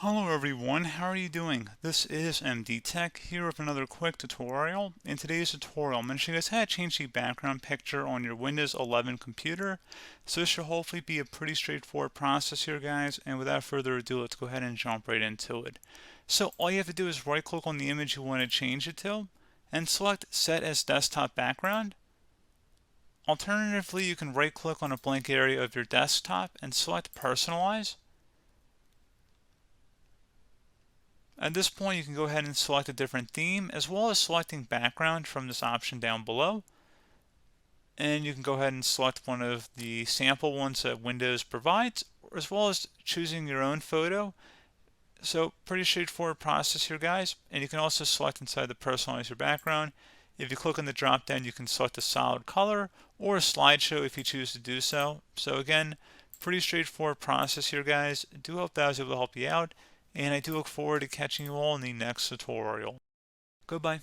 Hello everyone, how are you doing? This is MD Tech here with another quick tutorial. In today's tutorial, I'm going to show you guys how to change the background picture on your Windows 11 computer. So this should hopefully be a pretty straightforward process here, guys, and without further ado, let's go ahead and jump right into it. So all you have to do is right click on the image you want to change it to and select Set as Desktop Background. Alternatively, you can right click on a blank area of your desktop and select Personalize. At this point, you can go ahead and select a different theme, as well as selecting background from this option down below. And you can go ahead and select one of the sample ones that Windows provides, as well as choosing your own photo. So pretty straightforward process here, guys. And you can also select inside the personalize your background. If you click on the drop down, you can select a solid color or a slideshow if you choose to do so. So again, pretty straightforward process here, guys. I do hope that I was able to help you out, and I do look forward to catching you all in the next tutorial. Goodbye.